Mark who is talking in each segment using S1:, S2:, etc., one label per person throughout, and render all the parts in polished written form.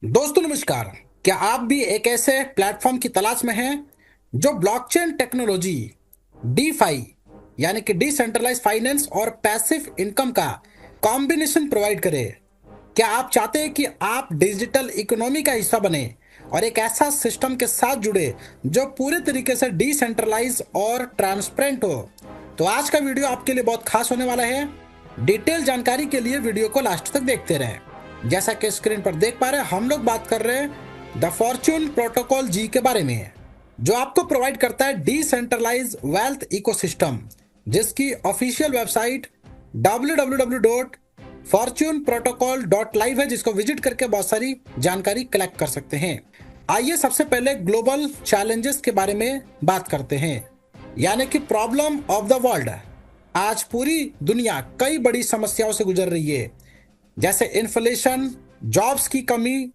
S1: दोस्तों नमस्कार। क्या आप भी एक ऐसे प्लेटफॉर्म की तलाश में हैं जो ब्लॉकचेन टेक्नोलॉजी, डीफाई यानी कि डिसेंट्रलाइज फाइनेंस और पैसिव इनकम का कॉम्बिनेशन प्रोवाइड करे? क्या आप चाहते हैं कि आप डिजिटल इकोनॉमी का हिस्सा बने और एक ऐसा सिस्टम के साथ जुड़े जो पूरे तरीके से डिसेंट्रलाइज और ट्रांसपेरेंट हो? तो आज का वीडियो आपके लिए बहुत खास होने वाला है। डिटेल जानकारी के लिए वीडियो को लास्ट तक देखते रहें। जैसा कि स्क्रीन पर देख पा रहे हैं, हम लोग बात कर रहे हैं द फॉर्च्यून प्रोटोकॉल जी के बारे में, जो आपको प्रोवाइड करता है डिसेंट्रलाइज वेल्थ इकोसिस्टम, जिसकी ऑफिशियल वेबसाइट www.fortuneprotocol.live है, जिसको विजिट करके बहुत सारी जानकारी कलेक्ट कर सकते हैं। आइए सबसे पहले ग्लोबल चैलेंजेस के बारे में बात करते हैं, यानी कि प्रॉब्लम ऑफ द वर्ल्ड। आज पूरी दुनिया कई बड़ी समस्याओं से गुजर रही है, जैसे इन्फ्लेशन, जॉब्स की कमी,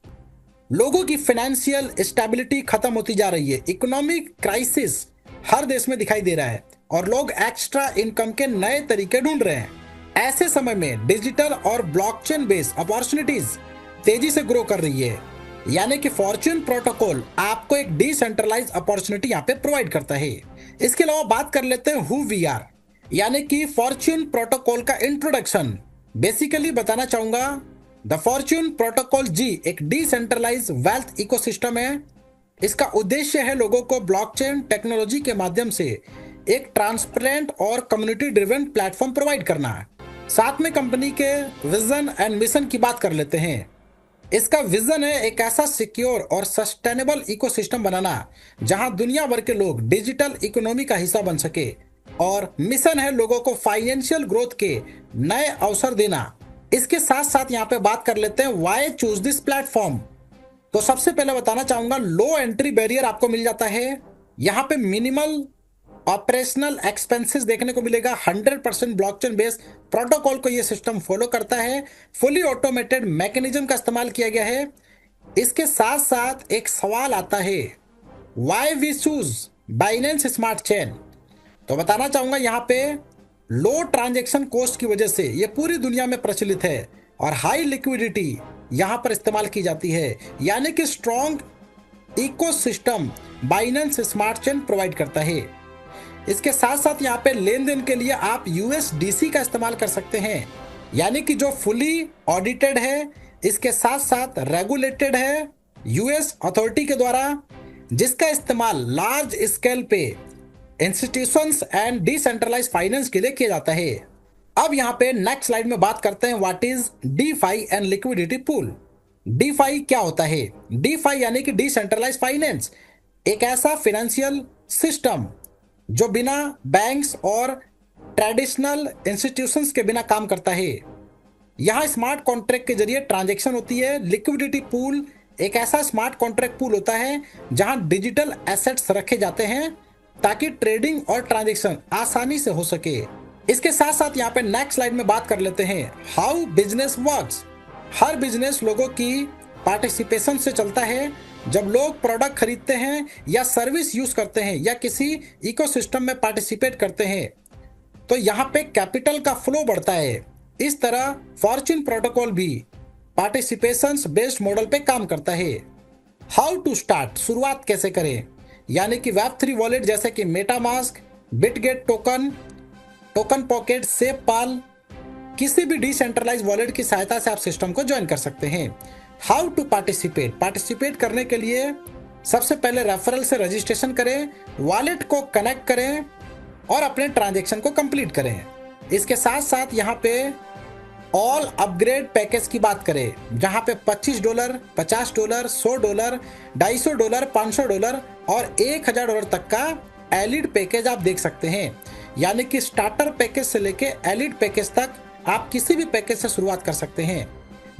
S1: लोगों की फाइनेंशियल स्टेबिलिटी खत्म होती जा रही है, इकोनॉमिक क्राइसिस हर देश में दिखाई दे रहा है और लोग एक्स्ट्रा इनकम के नए तरीके ढूंढ रहे हैं। ऐसे समय में डिजिटल और ब्लॉकचेन बेस्ड अपॉर्चुनिटीज तेजी से ग्रो कर रही है, यानी कि फॉर्च्यून प्रोटोकॉल आपको एक डिसेंट्रलाइज अपॉर्चुनिटी यहाँ पे प्रोवाइड करता है। इसके अलावा बात कर लेते हैं हु वी आर, यानी कि फॉर्च्यून प्रोटोकॉल का इंट्रोडक्शन। बेसिकली बताना चाहूंगा, द फॉर्च्यून प्रोटोकॉल जी एक डिसेंट्रलाइज वेल्थ इकोसिस्टम है। इसका उद्देश्य है लोगों को ब्लॉकचेन टेक्नोलॉजी के माध्यम से एक ट्रांसपेरेंट और कम्युनिटी ड्रिवन प्लेटफॉर्म प्रोवाइड करना है। साथ में कंपनी के विजन एंड मिशन की बात कर लेते हैं। इसका विजन है एक ऐसा सिक्योर और सस्टेनेबल इकोसिस्टम बनाना जहां दुनिया भर के लोग डिजिटल इकोनॉमी का हिस्सा बन सके, और मिशन है लोगों को फाइनेंशियल ग्रोथ के नए अवसर देना। इसके साथ साथ यहाँ पे बात कर लेते हैं व्हाई चूज दिस प्लेटफॉर्म। तो सबसे पहले बताना चाहूंगा, लो एंट्री बैरियर आपको मिल जाता है। यहाँ पे मिनिमल ऑपरेशनल एक्सपेंसेस देखने को मिलेगा। 100% ब्लॉकचेन बेस्ड प्रोटोकॉल को ये सिस्टम फॉलो करता है। फुली ऑटोमेटेड मैकेनिज्म का इस्तेमाल किया गया है। इसके साथ साथ एक सवाल आता है, why we choose Binance smart chain. तो बताना चाहूंगा, यहाँ पे लो ट्रांजैक्शन कॉस्ट की वजह से ये पूरी दुनिया में प्रचलित है और हाई लिक्विडिटी यहाँ पर इस्तेमाल की जाती है, यानी कि strong ecosystem Binance smart chain provide करता है। इसके साथ साथ यहाँ पे लेन देन के लिए आप यूएसडीसी का इस्तेमाल कर सकते हैं, यानी कि जो फुली ऑडिटेड है, इसके साथ साथ रेगुलेटेड है यूएस अथॉरिटी के द्वारा, जिसका इस्तेमाल लार्ज स्केल पे इंस्टीट्यूशंस एंड डिसेंट्रलाइज फाइनेंस के लिए किया जाता है। अब यहाँ पे नेक्स्ट स्लाइड में बात करते हैं what is DeFi and liquidity pool. DeFi क्या होता है? डीफाई यानी कि डिसेंट्रलाइज फाइनेंस, एक ऐसा फाइनेंशियल सिस्टम जो बिना बैंक्स और ट्रेडिशनल इंस्टीट्यूशंस के बिना काम करता है। यहाँ स्मार्ट कॉन्ट्रैक्ट के जरिए ट्रांजैक्शन होती है। लिक्विडिटी पूल एक ऐसा स्मार्ट कॉन्ट्रैक्ट पूल होता है जहां डिजिटल एसेट्स रखे जाते हैं ताकि ट्रेडिंग और ट्रांजैक्शन आसानी से हो सके। इसके साथ साथ यहाँ पे नेक्स्ट स्लाइड में बात कर लेते हैं how business works. Her business लोगों की पार्टिसिपेशन से चलता है। जब लोग प्रोडक्ट खरीदते हैं या सर्विस यूज करते हैं या किसी इकोसिस्टम में पार्टिसिपेट करते हैं, तो यहाँ पे कैपिटल का फ्लो बढ़ता है। इस तरह फॉर्च्यून प्रोटोकॉल भी पार्टिसिपेशन बेस्ड मॉडल पे काम करता है। हाउ टू स्टार्ट, शुरुआत कैसे करें, यानी कि वेब3 वॉलेट जैसे कि MetaMask, Bitget token, TokenPocket, SafePal, किसी भी डिसेंट्रलाइज वॉलेट की सहायता से आप सिस्टम को ज्वाइन कर सकते हैं। हाउ टू पार्टिसिपेट, पार्टिसिपेट करने के लिए सबसे पहले रेफरल से रजिस्ट्रेशन करें, वॉलेट को कनेक्ट करें और अपने ट्रांजैक्शन को कंप्लीट करें। इसके साथ साथ यहाँ पे ऑल अपग्रेड पैकेज की बात करें, जहां पे $25, $50, $100, $250, $500 और $1000 तक का एलिड पैकेज आप देख सकते हैं। यानी कि स्टार्टर पैकेज से लेके एलिड पैकेज तक आप किसी भी पैकेज से शुरुआत कर सकते हैं।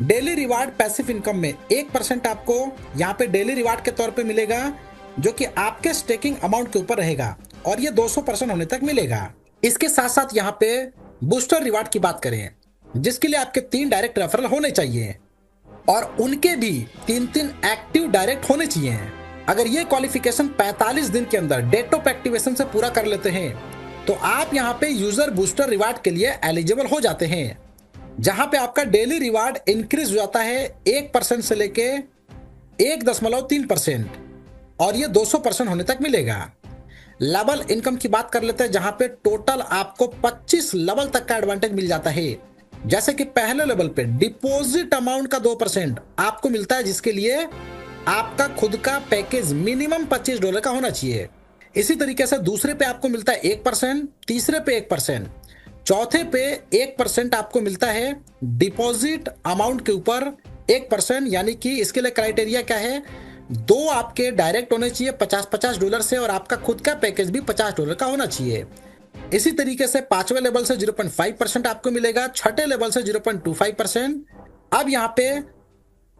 S1: डेली रिवार्ड पैसिव इनकम में 1% आपको यहाँ पे डेली रिवार्ड के तौर पे मिलेगा, जो कि आपके स्टेकिंग अमाउंट के ऊपर रहेगा और ये 200% होने तक मिलेगा। इसके साथ साथ यहाँ पे बूस्टर रिवार्ड की बात करें, जिसके लिए आपके 3 डायरेक्ट रेफरल होने चाहिए और उनके भी 3 एक्टिव डायरेक्ट होने चाहिए। अगर ये क्वालिफिकेशन 45 दिन के अंदर डेट ऑफ एक्टिवेशन से पूरा कर लेते हैं, तो आप यहाँ पे यूजर बूस्टर रिवार्ड के लिए एलिजिबल हो जाते हैं, जहां पे आपका डेली रिवार्ड इंक्रीज हो जाता है 1% से लेके 1.3% और ये 200% होने तक मिलेगा। लेवल इनकम की बात कर लेते हैं, जहां पे टोटल आपको 25 लेवल तक का एडवांटेज मिल जाता है। जैसे कि पहले लेवल पे डिपॉजिट अमाउंट का 2% आपको मिलता है, जिसके लिए आपका खुद का पैकेज मिनिमम $25 का होना चाहिए। इसी तरीके से दूसरे पे आपको मिलता है 1%, तीसरे पे 1%, चौथे पे 1% आपको मिलता है डिपॉजिट अमाउंट के ऊपर 1%। यानी कि इसके लिए क्राइटेरिया क्या है, दो आपके डायरेक्ट होने चाहिए $50 से और आपका खुद का पैकेज भी $50 का होना चाहिए। इसी तरीके से पांचवें लेवल से 0.5% आपको मिलेगा, छठे लेवल से 0.25%। अब यहाँ पे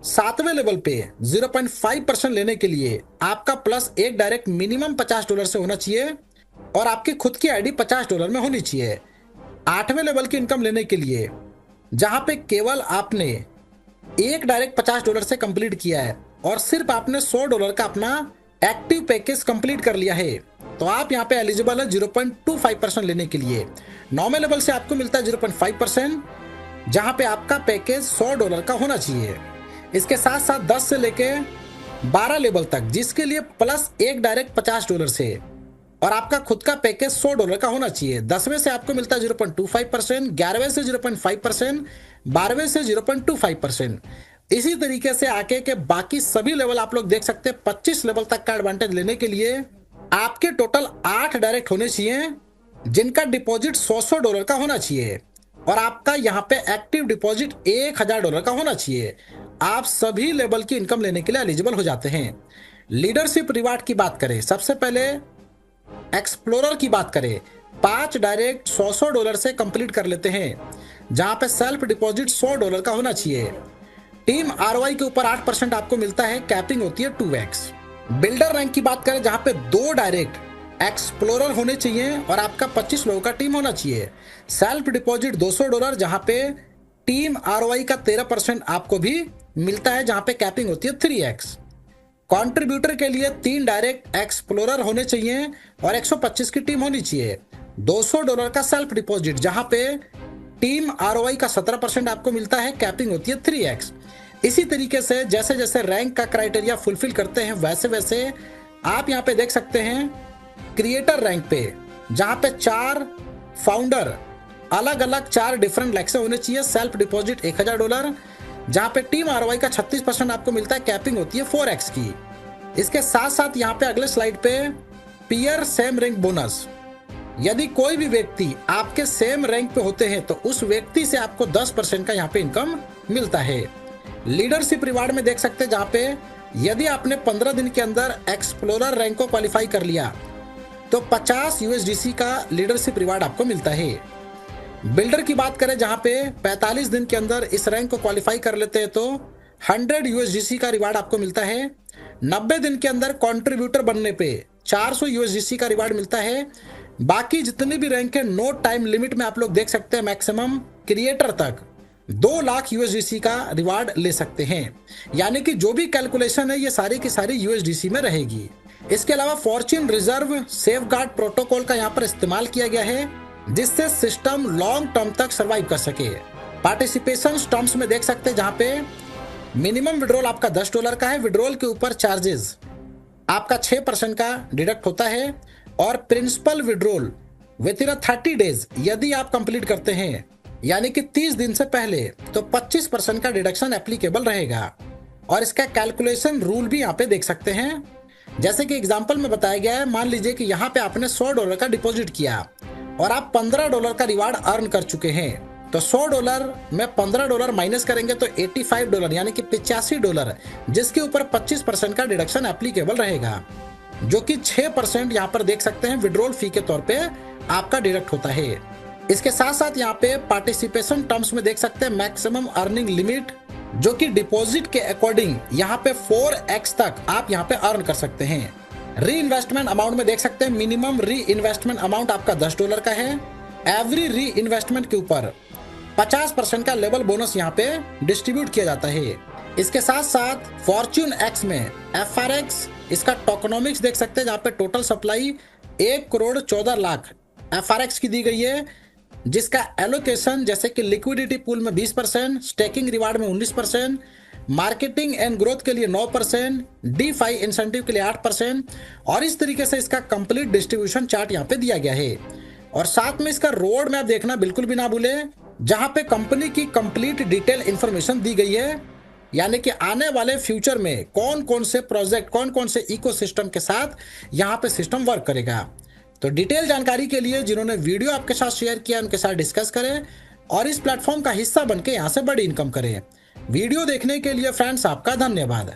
S1: सातवें लेवल पे 0.5% लेने के लिए आपका प्लस एक डायरेक्ट मिनिमम $50 से होना चाहिए और आपकी खुद की आईडी $50 में होनी चाहिए। आठवें लेवल की इनकम लेने के लिए जहां पे केवल आपने एक डायरेक्ट $50 से कंप्लीट किया है और सिर्फ आपने $100 का अपना एक्टिव पैकेज कंप्लीट कर लिया है, तो आप यहाँ पे एलिजिबल है 0.25% लेने के लिए। नौवें लेवल से आपको मिलता है 0.5%, जहां पे आपका पैकेज $100 का होना चाहिए। इसके साथ साथ 10 से लेके 12 लेवल तक, जिसके लिए प्लस एक डायरेक्ट $50 से और आपका खुद का पैकेज $100 का होना चाहिए। 10वें से आपको मिलता है 0.25%, 11वें से 0.5%, 12वें से 0.25%। इसी तरीके से आके के बाकी सभी लेवल आप लोग देख सकते हैं। 25 लेवल तक का एडवांटेज लेने के लिए आपके टोटल 8 डायरेक्ट होने चाहिए, जिनका डिपॉजिट $100 का होना चाहिए और आपका यहाँ पे एक्टिव डिपॉजिट $1000 का होना चाहिए। आप सभी लेवल की इनकम लेने के लिए एलिजिबल हो जाते हैं। लीडरशिप रिवार्ड की बात करें, सबसे पहले एक्सप्लोरर की बात करें, 5 डायरेक्ट $100 से कंप्लीट कर लेते हैं, जहां पे सेल्फ डिपॉजिट $100 का होना चाहिए। टीम आरओआई के ऊपर 8% आपको मिलता है, कैपिंग होती है 2x। बिल्डर रैंक की बात करें, जहां पे 2 डायरेक्ट एक्सप्लोरर होने चाहिए और आपका 25 लोगों का टीम होना चाहिए। सेल्फ डिपॉजिट $200, जहां पे टीम आरओआई का 13% आपको भी मिलता है, जहां पे कैपिंग होती है 3x। कंट्रीब्यूटर के लिए 3 डायरेक्ट एक्सप्लोरर होने चाहिए और 125 की टीम होनी चाहिए। $200 का सेल्फ डिपॉजिट, जहां पे टीम आरओआई का 17% आपको मिलता है, कैपिंग होती है 3x। इसी तरीके से जैसे जैसे रैंक का क्राइटेरिया फुलफिल करते हैं, वैसे वैसे आप यहाँ पे देख सकते हैं क्रिएटर रैंक पे, जहां पे 4 फाउंडर अलग अलग 4 डिफरेंट लैक्स होने चाहिए, सेल्फ डिपॉजिट $1000, जहां पे टीम आरओआई का 36% आपको मिलता है, कैपिंग होती है 4x की। इसके साथ साथ यहाँ पे अगले स्लाइड पे पीयर सेम रैंक बोनस, यदि कोई भी व्यक्ति आपके सेम रैंक पे होते हैं तो उस व्यक्ति से आपको 10% का यहाँ पे इनकम मिलता है। लीडरशिप रिवार्ड में देख सकते हैं, जहाँ पे यदि आपने 15 दिन के अंदर एक्सप्लोरर रैंक को क्वालिफाई कर लिया तो 50 USDC का लीडरशिप रिवार्ड आपको मिलता है। बिल्डर की बात करें, जहां पे 45 दिन के अंदर इस रैंक को क्वालिफाई कर लेते हैं तो 100 USDC का रिवार्ड आपको मिलता है। 90 दिन के अंदर कंट्रीब्यूटर बनने पे 400 USDC का रिवार्ड मिलता है। बाकी जितने भी रैंक है नो टाइम लिमिट में आप लोग देख सकते हैं, मैक्सिमम क्रिएटर तक 2 लाख USDC का रिवार्ड ले सकते हैं। यानी कि जो भी कैलकुलेशन है ये सारी की सारी USDC में रहेगी। इसके अलावा फॉर्च्यून रिजर्व सेफगार्ड प्रोटोकॉल का यहाँ पर इस्तेमाल किया गया है, जिससे सिस्टम लॉन्ग टर्म तक सर्वाइव कर सके। पार्टिसिपेशन टर्म्स में देख सकते हैं, जहाँ पे मिनिमम विड्रॉल आपका $10 का है, विड्रॉल के ऊपर चार्जेस आपका 6% का डिडक्ट होता है और principal withdrawal within 30 days यदि आप कंप्लीट करते हैं, यानी कि 30 दिन से पहले, तो 25% का डिडक्शन एप्लीकेबल रहेगा। और इसका कैलकुलेशन रूल भी यहाँ पे देख सकते हैं, जैसे कि एग्जांपल में बताया गया है। मान लीजिए कि यहाँ पे आपने $100 का डिपॉजिट किया और आप $15 का रिवार्ड अर्न कर चुके हैं, तो $100 में $15 माइनस करेंगे तो $85 यानी कि $85, जिसके ऊपर 25% का डिडक्शन एप्लीकेबल रहेगा, जो कि 6% यहाँ पर देख सकते हैं विड्रॉल फी के तौर पे आपका डिडक्ट होता है। इसके साथ साथ यहाँ पे पार्टिसिपेशन टर्म्स में देख सकते हैं मैक्सिमम अर्निंग लिमिट, जो कि डिपॉजिट के अकॉर्डिंग यहाँ पे 4x तक आप यहाँ पे अर्न कर सकते हैं। री इन्वेस्टमेंट अमाउंट में देख सकते हैं मिनिमम री इन्वेस्टमेंट अमाउंट आपका $10 का है। एवरी री इन्वेस्टमेंट के ऊपर 50% का लेवल बोनस यहाँ पे डिस्ट्रीब्यूट किया जाता है। इसके साथ साथ फॉर्च्यून एक्स में FRX इसका टोकनोमिक्स देख सकते हैं, जहाँ पे टोटल सप्लाई 1,14,00,000 FRX की दी गई है, जिसका एलोकेशन जैसे कि लिक्विडिटी पूल में 20%, स्टेकिंग रिवार्ड में 19%, मार्केटिंग एंड ग्रोथ के लिए 9%, D5 इंसेंटिव के लिए 8%, और इस तरीके से इसका कंप्लीट डिस्ट्रीब्यूशन चार्ट यहाँ पे दिया गया है। और साथ में इसका रोड मैप देखना बिल्कुल भी ना भूलें, जहां पे कंपनी की कंप्लीट डिटेल इंफॉर्मेशन दी गई है, यानी कि आने वाले फ्यूचर में कौन कौन से प्रोजेक्ट, कौन कौन से इकोसिस्टम के साथ यहाँ पे सिस्टम वर्क करेगा। तो डिटेल जानकारी के लिए जिन्होंने वीडियो आपके साथ शेयर किया उनके साथ डिस्कस करें और इस प्लेटफॉर्म का हिस्सा बनके यहाँ से बड़ी इनकम करें। वीडियो देखने के लिए फ्रेंड्स आपका धन्यवाद।